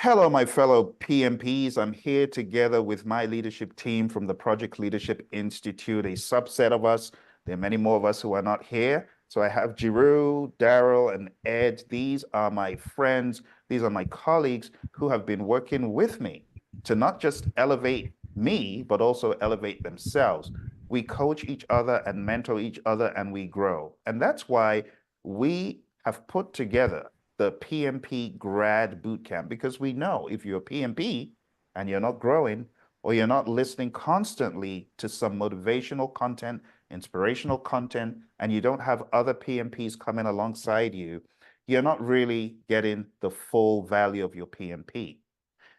Hello, my fellow PMPs. I'm here together with my leadership team from the Project Leadership Institute, a subset of us. There are many more of us who are not here. So I have Jiru, Daryl, and Ed. These are my friends. These are my colleagues who have been working with me to not just elevate me, but also elevate themselves. We coach each other and mentor each other, and we grow. And that's why we have put together the PMP Grad Boot Camp, because we know if you're a PMP and you're not growing, or you're not listening constantly to some motivational content, inspirational content, and you don't have other PMPs coming alongside you, you're not really getting the full value of your PMP.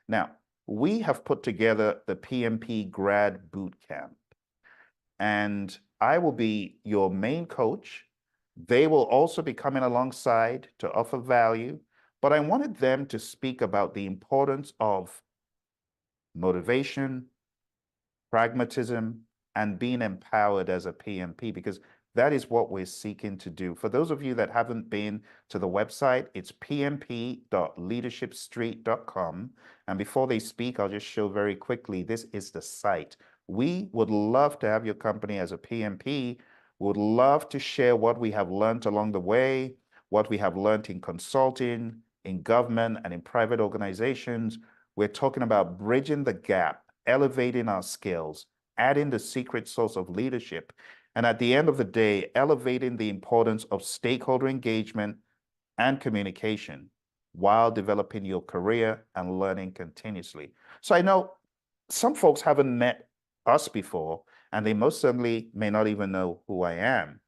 Now, we have put together the PMP Grad Boot Camp, and I will be your main coach. They will also be coming alongside to offer value, but I wanted them to speak about the importance of motivation, pragmatism, and being empowered as a PMP, because that is what we're seeking to do. For those of you that haven't been to the website, it's pmp.leadershipstreet.com. And before they speak, I'll just show very quickly, this is the site. We would love to have your company as a PMP. Would love to share what we have learned along the way, what we have learned in consulting, in government, and in private organizations. We're talking about bridging the gap, elevating our skills, adding the secret sauce of leadership, and at the end of the day, elevating the importance of stakeholder engagement and communication while developing your career and learning continuously. So I know some folks haven't met us before, and they most certainly may not even know who I am.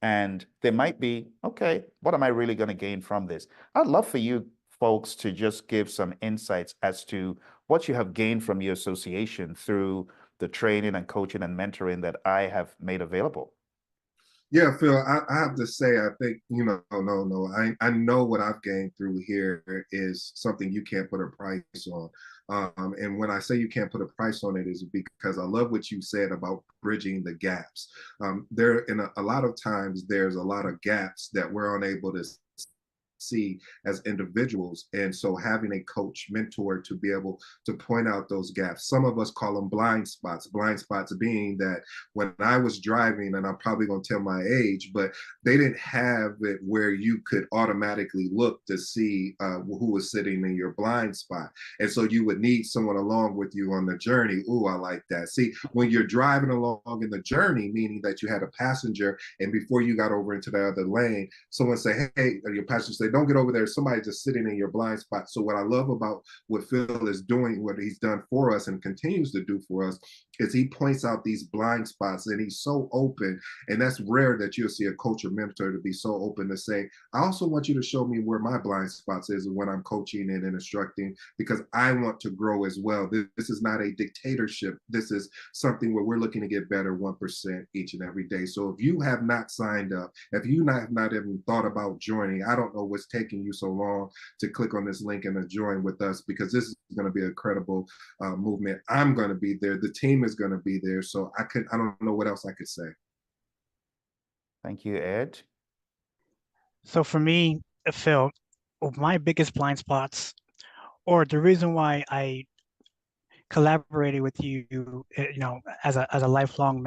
And they might be, okay, what am I really going to gain from this? I'd love for you folks to just give some insights as to what you have gained from your association through the training and coaching and mentoring that I have made available. Yeah, Phil, I have to say, I think, no. I know what I've gained through here is something you can't put a price on. And when I say you can't put a price on it is because I love what you said about bridging the gaps. There, in a lot of times, there's a lot of gaps that we're unable to see as individuals. And so having a coach mentor to be able to point out those gaps, some of us call them blind spots being that when I was driving, and I'm probably going to tell my age, but they didn't have it where you could automatically look to see who was sitting in your blind spot. And so you would need someone along with you on the journey. Ooh, I like that. See, when you're driving along in the journey, meaning that you had a passenger, and before you got over into the other lane, someone say, hey, your passenger say, don't get over there. Somebody's just sitting in your blind spot. So what I love about what Phil is doing, what he's done for us and continues to do for us, is he points out these blind spots, and he's so open. And that's rare that you'll see a coach or mentor to be so open to say, I also want you to show me where my blind spots is when I'm coaching and instructing, because I want to grow as well. This is not a dictatorship. This is something where we're looking to get better 1% each and every day. So if you have not signed up, if you have not even thought about joining, I don't know what's taking you so long to click on this link and to join with us, because this is going to be a credible movement. I'm going to be there. The team is going to be there. So I don't know what else I could say. Thank you, Ed. So for me, Phil, my biggest blind spots, or the reason why I collaborated with you, as a lifelong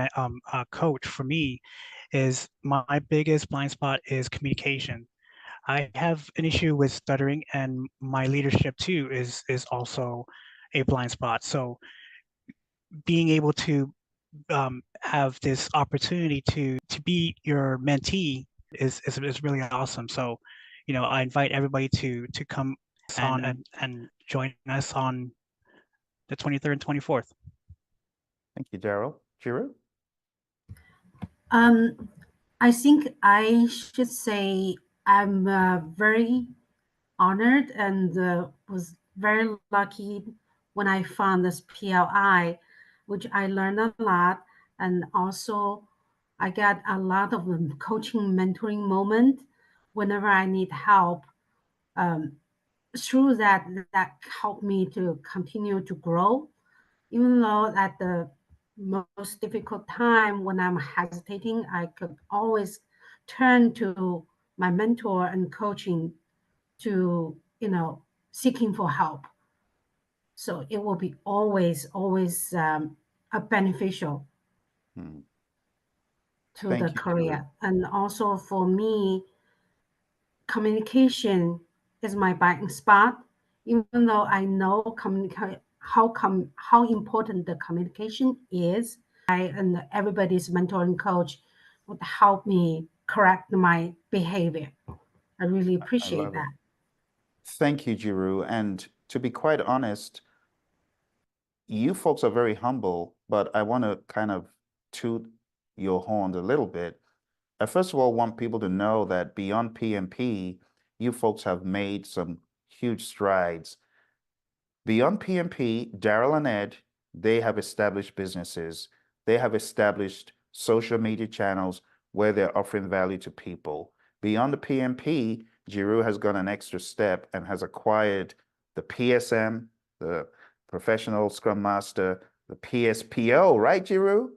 coach for me, is my biggest blind spot is communication. I have an issue with stuttering, and my leadership too is also a blind spot. So being able to have this opportunity to be your mentee is really awesome. So, I invite everybody to come on and join us on the 23rd and 24th. Thank you, Daryl. Jiru? I think I should say I'm very honored and was very lucky when I found this PLI, which I learned a lot. And also, I got a lot of coaching, mentoring moment whenever I need help. Um, Through that helped me to continue to grow, even though at the most difficult time when I'm hesitating, I could always turn to my mentor and coaching to, seeking for help. So it will be always a beneficial Hmm. to the Thank you, Jiru. career. And also for me, communication is my blind spot. Even though I know how important the communication is, I and everybody's mentoring coach would help me correct my behavior. I really I appreciate love it. that. Thank you, Jiru. And to be quite honest, you folks are very humble, but I want to kind of toot your horn a little bit. I first of all want people to know that beyond PMP, you folks have made some huge strides. Beyond PMP, Daryl and Ed, they have established businesses. They have established social media channels where they're offering value to people. Beyond the PMP, Jiru has gone an extra step and has acquired the PSM, the Professional Scrum Master, the PSPO, right, Jiru?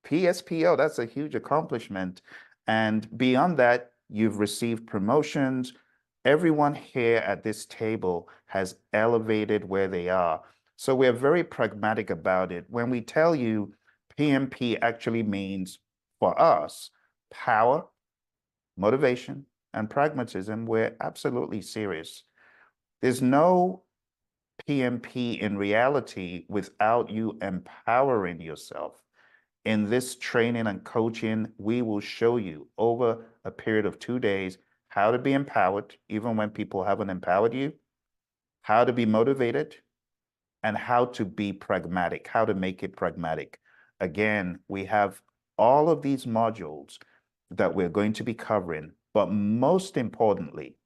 PSPO, that's a huge accomplishment. And beyond that, you've received promotions. Everyone here at this table has elevated where they are. So we're very pragmatic about it. When we tell you PMP actually means for us power, motivation, and pragmatism, we're absolutely serious. There's no PMP in reality without you empowering yourself. In this training and coaching, we will show you over a period of 2 days how to be empowered, even when people haven't empowered you, how to be motivated, and how to be pragmatic, how to make it pragmatic. Again, we have all of these modules that we're going to be covering, but most importantly,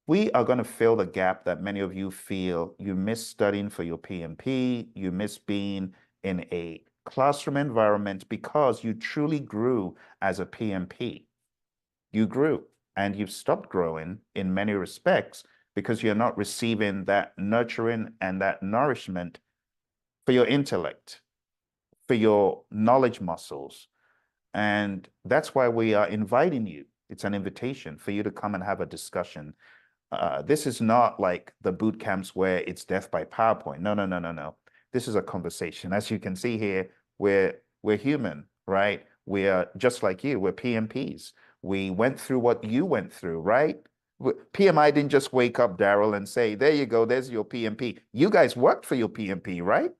we are going to fill the gap that many of you feel you miss studying for your PMP, you miss being in a classroom environment because you truly grew as a PMP. You grew and you've stopped growing in many respects because you're not receiving that nurturing and that nourishment for your intellect, for your knowledge muscles. And that's why we are inviting you. It's an invitation for you to come and have a discussion. This is not like the boot camps where it's death by PowerPoint. No, no, no, no, no. This is a conversation. As you can see here, we're human, right? We are just like you. We're PMPs. We went through what you went through, right? PMI didn't just wake up, Daryl, and say, there you go, there's your PMP. You guys worked for your PMP, right?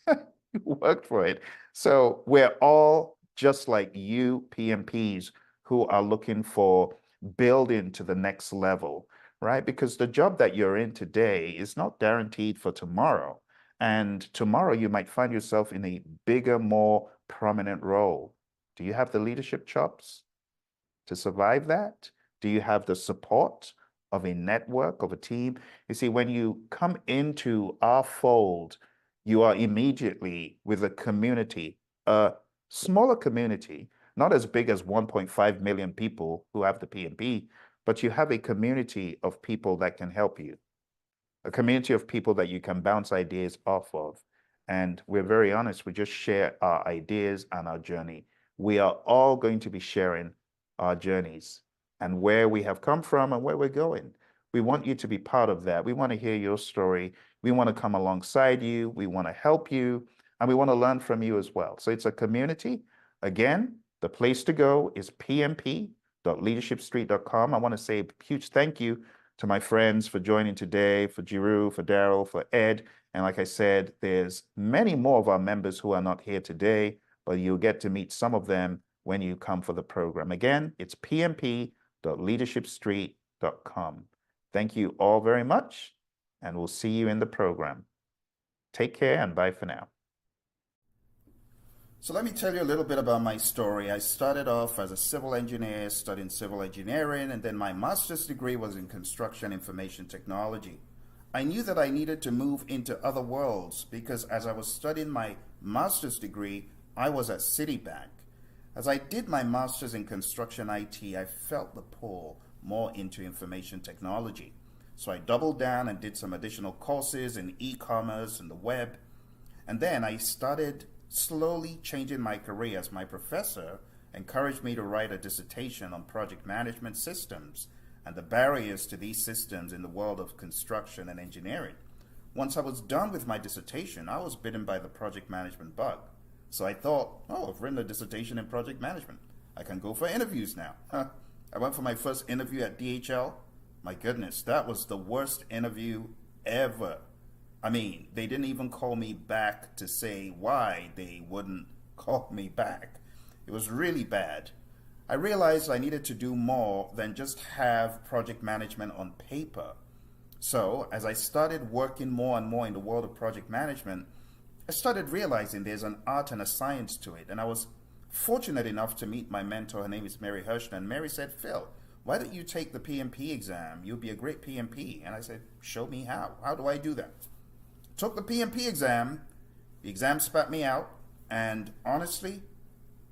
You worked for it. So we're all just like you PMPs who are looking for building to the next level, right? Because the job that you're in today is not guaranteed for tomorrow. And tomorrow you might find yourself in a bigger, more prominent role. Do you have the leadership chops to survive that? Do you have the support of a network, of a team? You see, when you come into our fold, you are immediately with a community, a smaller community, not as big as 1.5 million people who have the PMP, but you have a community of people that can help you, a community of people that you can bounce ideas off of. And we're very honest, we just share our ideas and our journey. We are all going to be sharing our journeys and where we have come from and where we're going. We want you to be part of that. We want to hear your story. We want to come alongside you. We want to help you. And we want to learn from you as well. So it's a community. Again, the place to go is pmp.leadershipstreet.com. I want to say a huge thank you to my friends for joining today, for Jiru, for Daryl, for Ed. And like I said, there's many more of our members who are not here today, but you'll get to meet some of them when you come for the program. Again, it's pmp.leadershipstreet.com. Thank you all very much, and we'll see you in the program. Take care and bye for now. So let me tell you a little bit about my story. I started off as a civil engineer, studying civil engineering, and then my master's degree was in construction information technology. I knew that I needed to move into other worlds because as I was studying my master's degree, I was at Citibank. As I did my master's in construction IT, I felt the pull more into information technology. So I doubled down and did some additional courses in e-commerce and the web. And then I started slowly changing my career as my professor encouraged me to write a dissertation on project management systems and the barriers to these systems in the world of construction and engineering. once I was done with my dissertation, I was bitten by the project management bug. So I thought, oh, I've written a dissertation in project management. I can go for interviews now. I went for my first interview at DHL. My goodness, that was the worst interview ever. I mean, they didn't even call me back to say why they wouldn't call me back. It was really bad. I realized I needed to do more than just have project management on paper. So as I started working more and more in the world of project management, I started realizing there's an art and a science to it. And I was fortunate enough to meet my mentor. Her name is Mary Hirschner. And Mary said, Phil, why don't you take the PMP exam? You'll be a great PMP. And I said, show me how. How do I do that? Took the PMP exam. The exam spat me out. And honestly,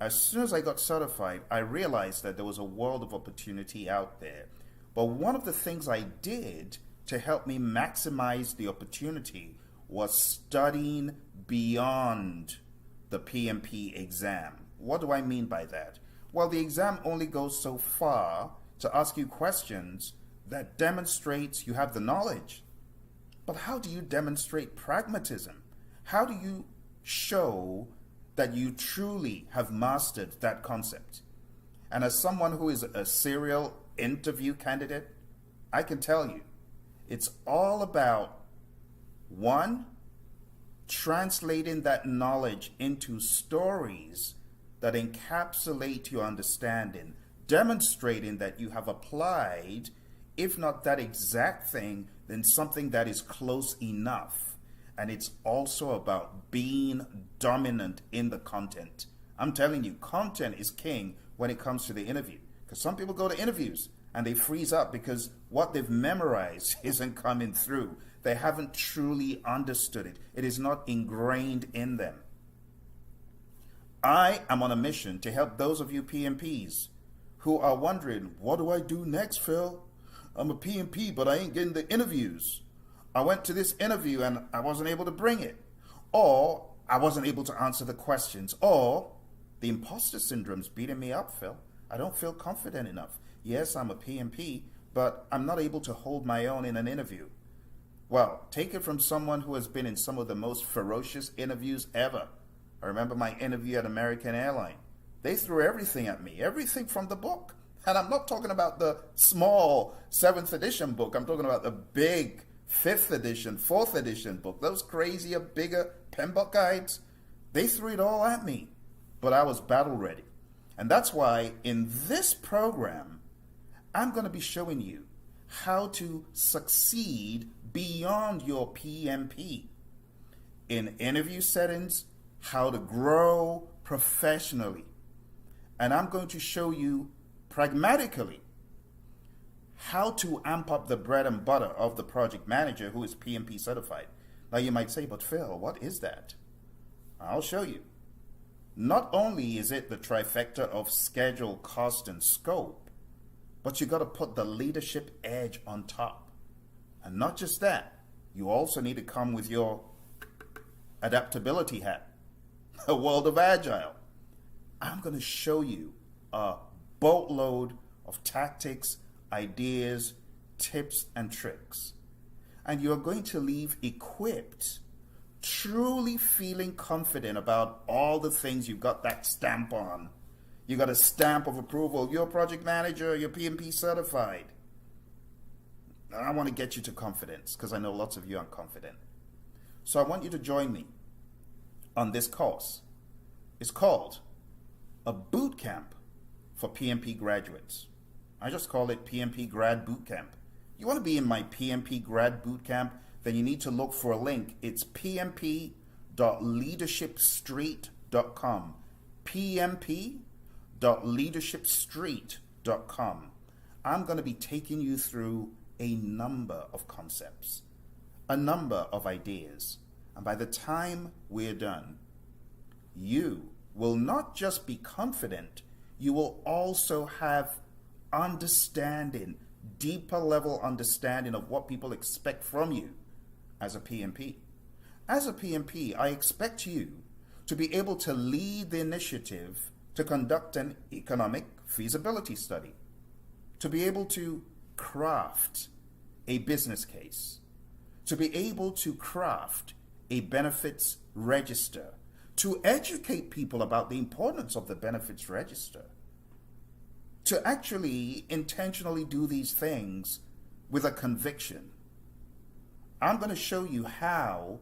as soon as I got certified, I realized that there was a world of opportunity out there. But one of the things I did to help me maximize the opportunity was studying beyond the PMP exam. What do I mean by that? Well, the exam only goes so far to ask you questions that demonstrates you have the knowledge. But how do you demonstrate pragmatism? How do you show that you truly have mastered that concept? And as someone who is a serial interview candidate, I can tell you, it's all about, one, translating that knowledge into stories that encapsulate your understanding, demonstrating that you have applied, if not that exact thing, then something that is close enough. And it's also about being dominant in the content. I'm telling you, content is king when it comes to the interview. Because some people go to interviews and they freeze up because what they've memorized isn't coming through. They haven't truly understood it. It is not ingrained in them. I am on a mission to help those of you PMPs who are wondering, what do I do next, Phil? I'm a PMP, but I ain't getting the interviews. I went to this interview and I wasn't able to bring it. Or I wasn't able to answer the questions. Or the imposter syndrome's beating me up, Phil. I don't feel confident enough. Yes, I'm a PMP, but I'm not able to hold my own in an interview. Well, take it from someone who has been in some of the most ferocious interviews ever. I remember my interview at American Airlines. They threw everything at me, everything from the book. And I'm not talking about the small 7th edition book. I'm talking about the big 5th edition, 4th edition book. Those crazier, bigger PMBOK guides. They threw it all at me. But I was battle ready. And that's why in this program, I'm going to be showing you how to succeed beyond your PMP. In interview settings, how to grow professionally. And I'm going to show you pragmatically how to amp up the bread and butter of the project manager who is PMP certified. Now you might say, but Phil, what is that? I'll show you. Not only is it the trifecta of schedule, cost, and scope, but you got to put the leadership edge on top. And not just that, you also need to come with your adaptability hat, a world of Agile. I'm going to show you a boatload of tactics, ideas, tips, and tricks. And you're going to leave equipped, truly feeling confident about all the things you've got that stamp on. You got a stamp of approval. You're a project manager, you're PMP certified. I want to get you to confidence because I know lots of you aren't confident. So I want you to join me on this course. It's called a boot camp for PMP graduates. I just call it PMP Grad Boot Camp. You want to be in my PMP Grad Boot Camp, then you need to look for a link. It's pmp.leadershipstreet.com. pmp.leadershipstreet.com. I'm going to be taking you through a number of concepts, a number of ideas. And by the time we're done, you will not just be confident, you will also have understanding, deeper level understanding of what people expect from you as a PMP. As a PMP, I expect you to be able to lead the initiative to conduct an economic feasibility study, to be able to craft a business case, to be able to craft a benefits register, to educate people about the importance of the benefits register, to actually intentionally do these things with a conviction. I'm going to show you how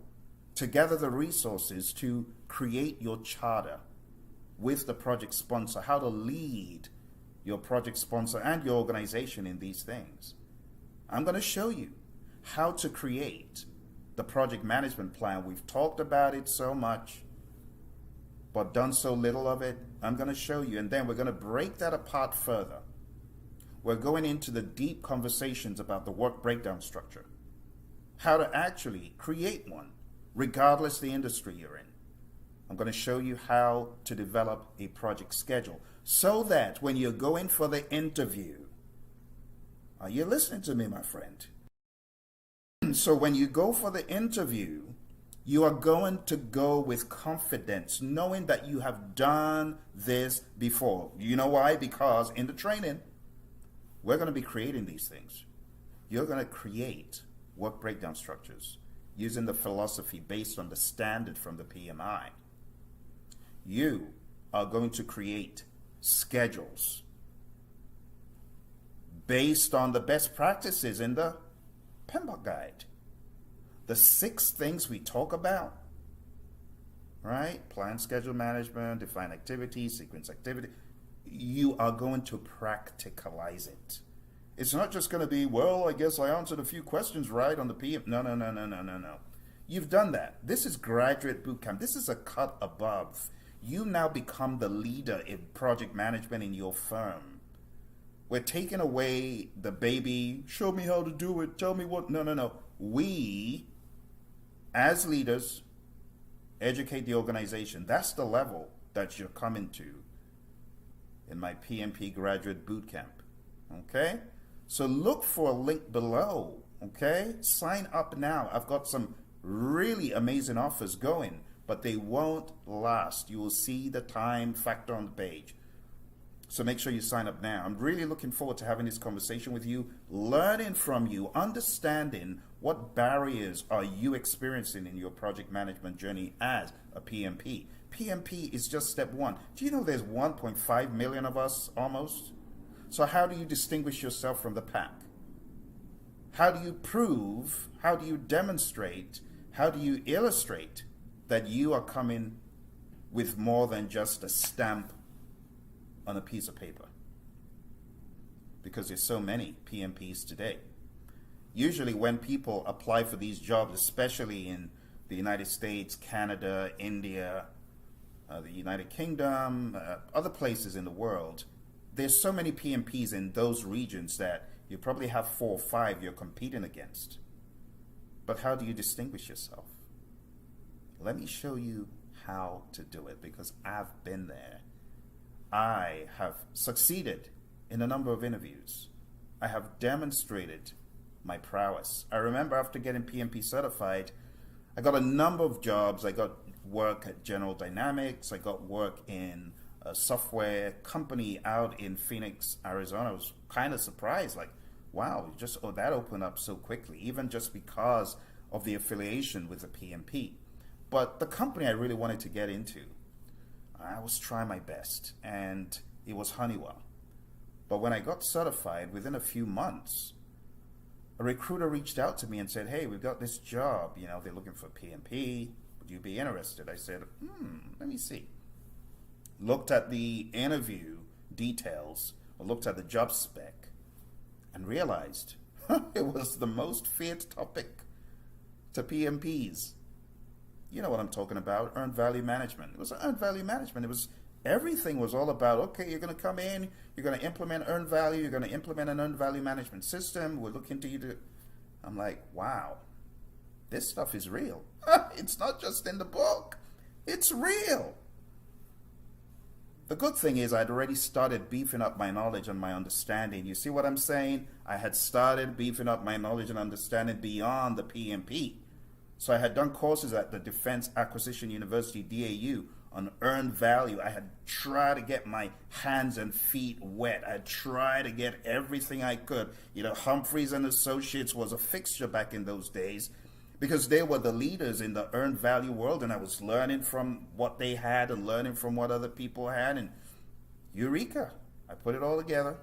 to gather the resources to create your charter with the project sponsor, how to lead your project sponsor and your organization in these things. I'm going to show you how to create the project management plan. We've talked about it so much, but done so little of it. I'm going to show you, and then we're going to break that apart further. We're going into the deep conversations about the work breakdown structure, how to actually create one, regardless the industry you're in. I'm going to show you how to develop a project schedule so that when you're going for the interview, are you listening to me, my friend? So when you go for the interview, you are going to go with confidence, knowing that you have done this before. You know why? Because in the training, we're going to be creating these things. You're going to create work breakdown structures using the philosophy based on the standard from the PMI. You are going to create schedules based on the best practices in the PMBOK guide. The 6 things we talk about, right? Plan, schedule management, define activities, sequence activity. You are going to practicalize it. It's not just going to be, well, I guess I answered a few questions right on the PM. No. You've done that. This is graduate boot camp. This is a cut above. You now become the leader in project management in your firm. We're taking away the baby, show me how to do it, tell me what. No. We, as leaders, educate the organization. That's the level that you're coming to in my PMP Graduate Boot Camp. Okay? So look for a link below. Okay? Sign up now. I've got some really amazing offers going, but they won't last. You will see the time factor on the page. So make sure you sign up now. I'm really looking forward to having this conversation with you, learning from you, understanding what barriers are you experiencing in your project management journey as a PMP. PMP is just step 1. Do you know there's 1.5 million of us almost? So how do you distinguish yourself from the pack? How do you prove, how do you demonstrate, how do you illustrate that you are coming with more than just a stamp on a piece of paper? Because there's so many PMPs today. Usually when people apply for these jobs, especially in the United States, Canada, India, the United Kingdom, other places in the world, there's so many PMPs in those regions that you probably have 4 or 5 you're competing against. But how do you distinguish yourself? Let me show you how to do it, because I've been there. I have succeeded in a number of interviews. I have demonstrated my prowess. I remember after getting PMP certified, I got a number of jobs. I got work at General Dynamics. I got work in a software company out in Phoenix, Arizona. I was kind of surprised, like, wow, that opened up so quickly, even just because of the affiliation with the PMP. But the company I really wanted to get into, I was trying my best, and it was Honeywell. But when I got certified, within a few months, a recruiter reached out to me and said, hey, we've got this job, they're looking for PMP. Would you be interested? I said, let me see. Looked at the interview details, or looked at the job spec, and realized it was the most feared topic to PMPs. You know what I'm talking about, earned value management. It was earned value management. Everything was all about, okay, you're going to come in, you're going to implement earned value, you're going to implement an earned value management system, we're looking to you to... I'm like, wow, this stuff is real. It's not just in the book, it's real. The good thing is I'd already started beefing up my knowledge and my understanding. You see what I'm saying? I had started beefing up my knowledge and understanding beyond the PMP. So I had done courses at the Defense Acquisition University, DAU, on earned value. I had tried to get my hands and feet wet. I tried to get everything I could. Humphreys and Associates was a fixture back in those days. because they were the leaders in the earned value world, and I was learning from what they had and learning from what other people had, and eureka, I put it all together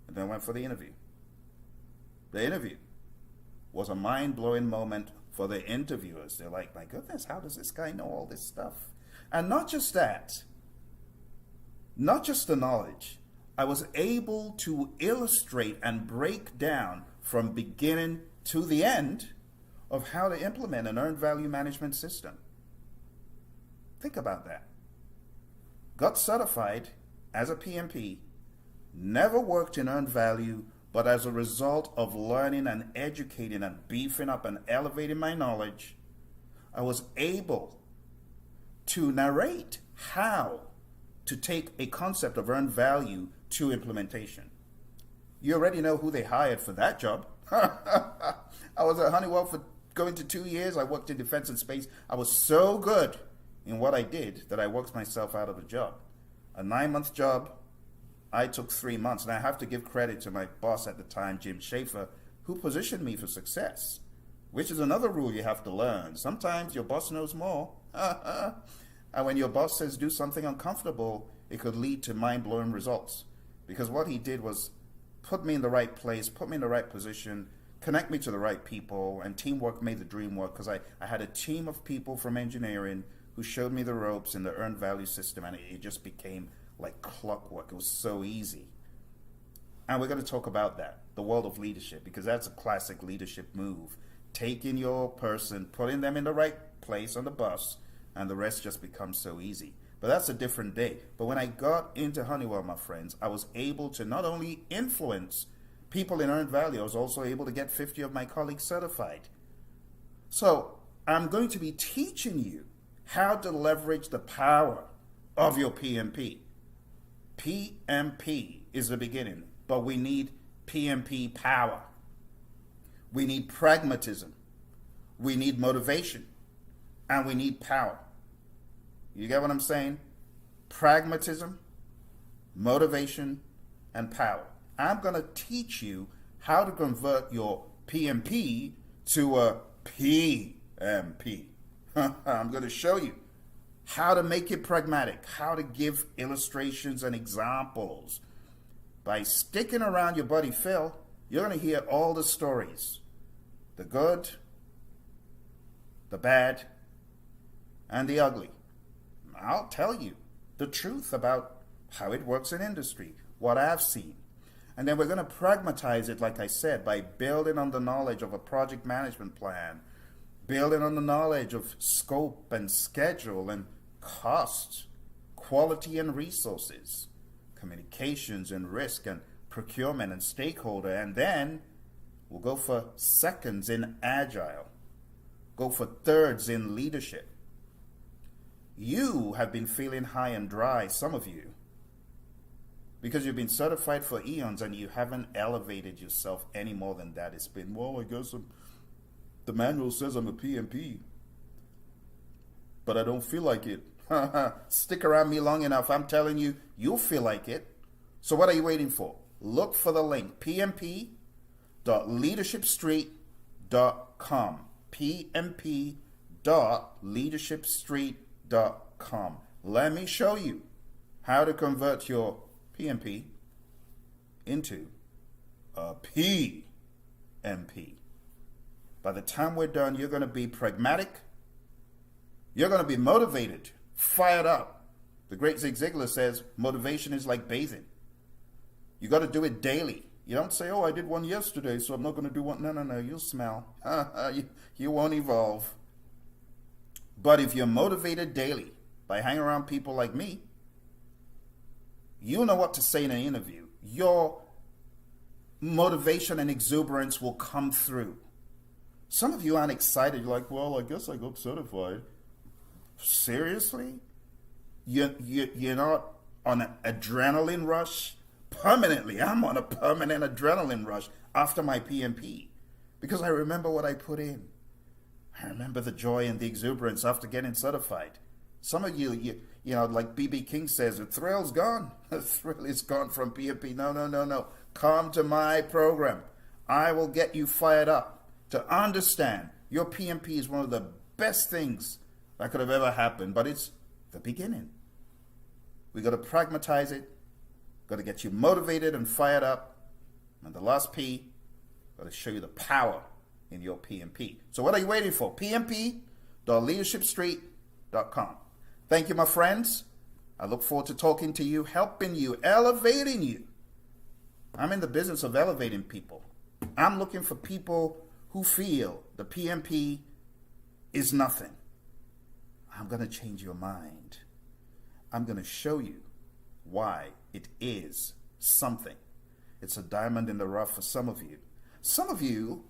and then went for the interview. The interview was a mind-blowing moment for the interviewers. They're like, my goodness, how does this guy know all this stuff? And not just that, not just the knowledge, I was able to illustrate and break down from beginning to the end of how to implement an earned value management system. Think about that. Got certified as a PMP, never worked in earned value, but as a result of learning and educating and beefing up and elevating my knowledge, I was able to narrate how to take a concept of earned value to implementation. You already know who they hired for that job. I was at Honeywell for going to 2 years. I worked in defense and space. I was so good in what I did that I worked myself out of a job. A 9-month job, I took 3 months. And I have to give credit to my boss at the time, Jim Schaefer, who positioned me for success, which is another rule you have to learn. Sometimes your boss knows more. And when your boss says do something uncomfortable, it could lead to mind-blowing results. Because what he did was put me in the right place, put me in the right position, connect me to the right people, and teamwork made the dream work, because I had a team of people from engineering who showed me the ropes in the earned value system, and it just became like clockwork. It was so easy. And we're going to talk about that, the world of leadership, because that's a classic leadership move. Taking your person, putting them in the right place on the bus, and the rest just becomes so easy. But that's a different day. But when I got into Honeywell, my friends, I was able to not only influence people in earned value, I was also able to get 50 of my colleagues certified. So I'm going to be teaching you how to leverage the power of your PMP. PMP is the beginning, but we need PMP power. We need pragmatism. We need motivation. And we need power. You get what I'm saying? Pragmatism, motivation, and power. I'm going to teach you how to convert your PMP to a PMP. I'm going to show you how to make it pragmatic, how to give illustrations and examples. By sticking around your buddy Phil, you're going to hear all the stories. The good, the bad, and the ugly. I'll tell you the truth about how it works in industry, what I've seen. And then we're going to pragmatize it, like I said, by building on the knowledge of a project management plan, building on the knowledge of scope and schedule and cost, quality and resources, communications and risk and procurement and stakeholder. And then we'll go for seconds in Agile, go for thirds in leadership. You have been feeling high and dry, some of you, because you've been certified for eons and you haven't elevated yourself any more than that. It's been, well, I guess the manual says I'm a PMP, but I don't feel like it. Stick around me long enough, I'm telling you, you'll feel like it. So what are you waiting for? Look for the link, pmp.leadershipstreet.com, pmp.leadershipstreet.com. Let me show you how to convert your PMP into a PMP. By the time we're done, you're going to be pragmatic. You're going to be motivated, fired up. The great Zig Ziglar says motivation is like bathing. You got to do it daily. You don't say, oh, I did one yesterday, so I'm not going to do one. No, you'll smell. You won't evolve. But if you're motivated daily by hanging around people like me, you know what to say in an interview. Your motivation and exuberance will come through. Some of you aren't excited. You're like, well, I guess I got certified. Seriously? You're not on an adrenaline rush? Permanently, I'm on a permanent adrenaline rush after my PMP because I remember what I put in. I remember the joy and the exuberance after getting certified. Some of you know, like B.B. King says, the thrill's gone. The thrill is gone from PMP. No. Come to my program. I will get you fired up to understand your PMP is one of the best things that could have ever happened, but it's the beginning. We got to pragmatize it, got to get you motivated and fired up. And the last P, got to show you the power in your PMP. So what are you waiting for? PMP.leadershipstreet.com. Thank you, my friends. I look forward to talking to you, helping you, elevating you. I'm in the business of elevating people. I'm looking for people who feel the PMP is nothing. I'm going to change your mind. I'm going to show you why it is something. It's a diamond in the rough for some of you. Some of you,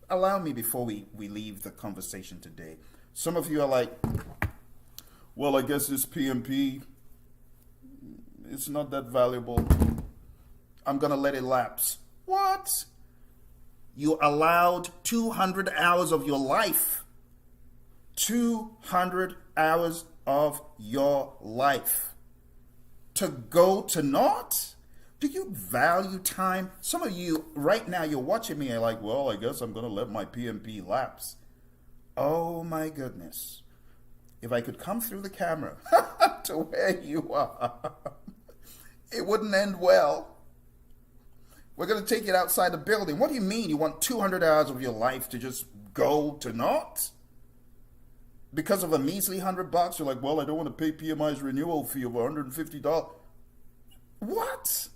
allow me before we leave the conversation today. Some of you are like, well, I guess this PMP, it's not that valuable. I'm going to let it lapse. What? You allowed 200 hours of your life. 200 hours of your life to go to naught? Do you value time? Some of you right now, you're watching me and like, well, I guess I'm going to let my PMP lapse. Oh my goodness. If I could come through the camera to where you are, it wouldn't end well. We're going to take it outside the building. What do you mean you want 200 hours of your life to just go to naught? Because of a measly $100, you're like, well, I don't want to pay PMI's renewal fee of $150. What?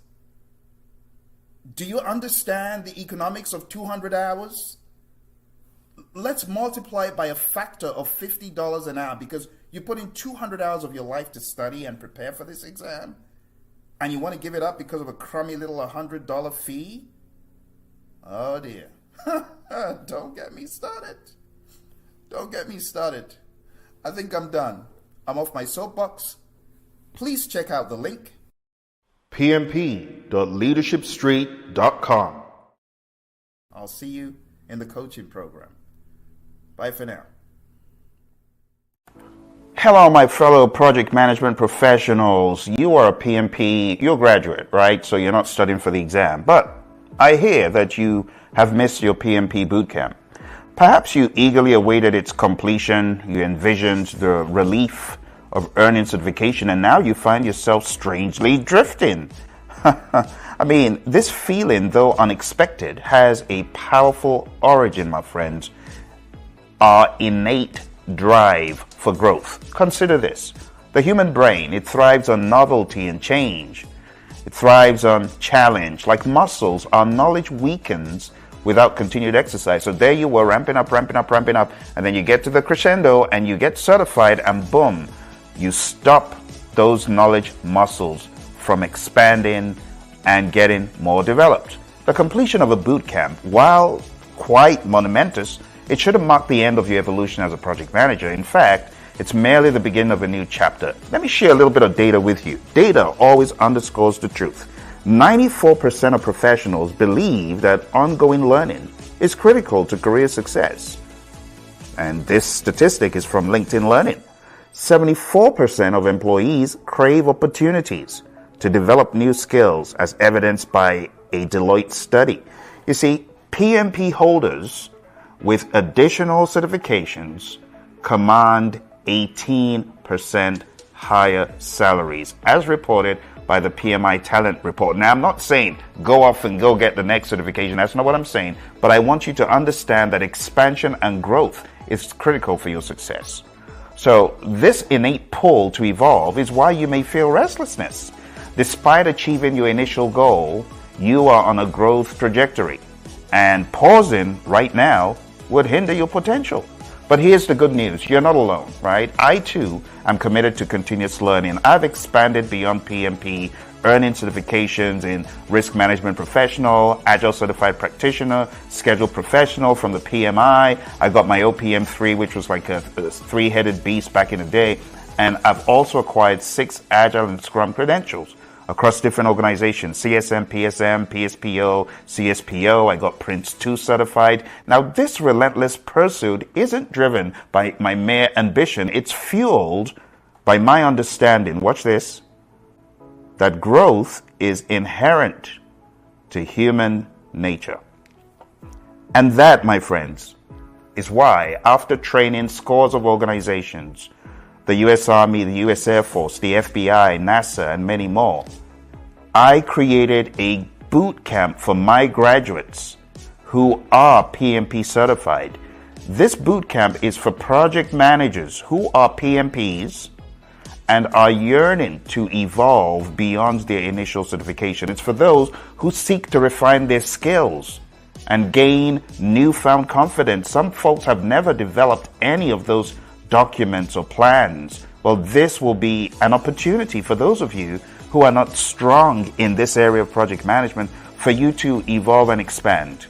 Do you understand the economics of 200 hours? Let's multiply it by a factor of $50 an hour, because you put in 200 hours of your life to study and prepare for this exam, and you want to give it up because of a crummy little $100 fee? Oh dear. Don't get me started. Don't get me started. I think I'm done. I'm off my soapbox. Please check out the link. PMP.leadershipstreet.com. I'll see you in the coaching program. Bye for now. Hello, my fellow project management professionals. You are a PMP, you're a graduate, right? So you're not studying for the exam. But I hear that you have missed your PMP boot camp. Perhaps you eagerly awaited its completion, you envisioned the relief of earning certification, and now you find yourself strangely drifting. I mean, this feeling, though unexpected, has a powerful origin, my friends. Our innate drive for growth. Consider this. The human brain, it thrives on novelty and change. It thrives on challenge. Like muscles, our knowledge weakens without continued exercise. So there you were, ramping up, and then you get to the crescendo and you get certified, and boom, you stop those knowledge muscles from expanding and getting more developed. The completion of a boot camp, while quite monumentous, it shouldn't mark the end of your evolution as a project manager. In fact, it's merely the beginning of a new chapter. Let me share a little bit of data with you. Data always underscores the truth. 94% of professionals believe that ongoing learning is critical to career success. And this statistic is from LinkedIn Learning. 74% of employees crave opportunities to develop new skills, as evidenced by a Deloitte study. You see, PMP holders with additional certifications command 18% higher salaries, as reported by the PMI Talent Report. Now, I'm not saying go off and go get the next certification. That's not what I'm saying. But I want you to understand that expansion and growth is critical for your success. So this innate pull to evolve is why you may feel restlessness. Despite achieving your initial goal, you are on a growth trajectory. And pausing right now would hinder your potential. But here's the good news. You're not alone, right? I, too, am committed to continuous learning. I've expanded beyond PMP, earning certifications in risk management professional, Agile certified practitioner, scheduled professional from the PMI. I got my OPM 3, which was like a three-headed beast back in the day. And I've also acquired 6 Agile and Scrum credentials across different organizations, CSM, PSM, PSPO, CSPO. I got Prince 2 certified. Now, this relentless pursuit isn't driven by my mere ambition. It's fueled by my understanding, watch this, that growth is inherent to human nature. And that, my friends, is why, after training scores of organizations, the US Army, the US Air Force, the FBI, NASA, and many more, I created a boot camp for my graduates who are PMP certified. This boot camp is for project managers who are PMPs and are yearning to evolve beyond their initial certification. It's for those who seek to refine their skills and gain newfound confidence. Some folks have never developed any of those documents or plans. Well, this will be an opportunity for those of you who are not strong in this area of project management for you to evolve and expand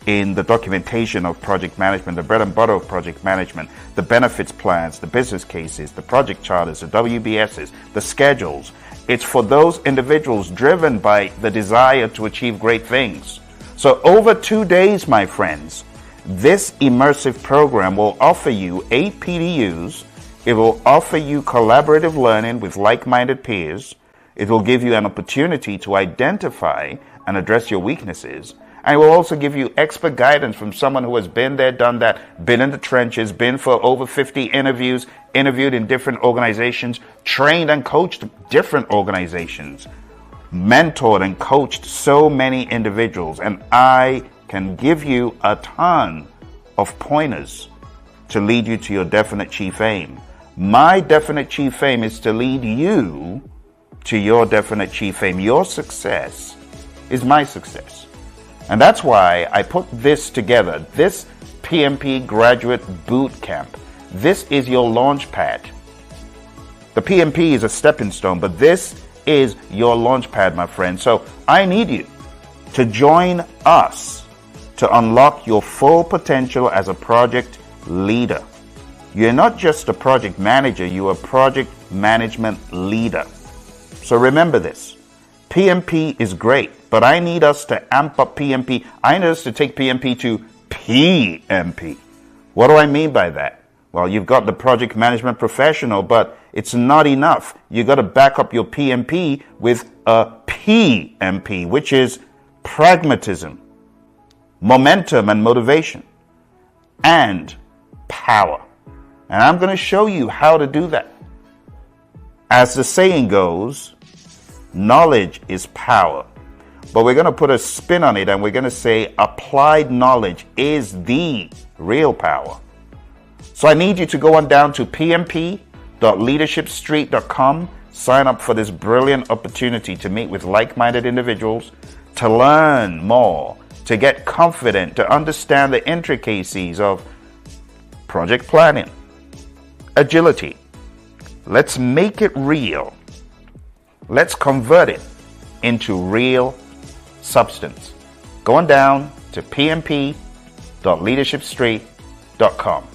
in the documentation of project management, the bread and butter of project management, the benefits plans, the business cases, the project charters, the WBSs, the schedules. It's for those individuals driven by the desire to achieve great things. So over 2 days, my friends, this immersive program will offer you 8 PDUs. It will offer you collaborative learning with like-minded peers. It will give you an opportunity to identify and address your weaknesses. And it will also give you expert guidance from someone who has been there, done that, been in the trenches, been for over 50 interviews, interviewed in different organizations, trained and coached different organizations, mentored and coached so many individuals. And I can give you a ton of pointers to lead you to your definite chief aim. My definite chief aim is to lead you to your definite chief aim. Your success is my success. And that's why I put this together, this PMP Graduate Boot Camp. This is your launch pad. The PMP is a stepping stone, but this is your launch pad, my friend. So I need you to join us to unlock your full potential as a project leader. You're not just a project manager, you're a project management leader. So remember this. PMP is great, but I need us to amp up PMP. I need us to take PMP to PMP. What do I mean by that? Well, you've got the project management professional, but it's not enough. You got to back up your PMP with a PMP, which is pragmatism, momentum and motivation, and power. And I'm going to show you how to do that. As the saying goes, knowledge is power. But we're going to put a spin on it and we're going to say applied knowledge is the real power. So I need you to go on down to pmp.leadershipstreet.com, sign up for this brilliant opportunity to meet with like-minded individuals, to learn more, to get confident, to understand the intricacies of project planning, agility. Let's make it real. Let's convert it into real substance. Go on down to pmp.leadershipstreet.com.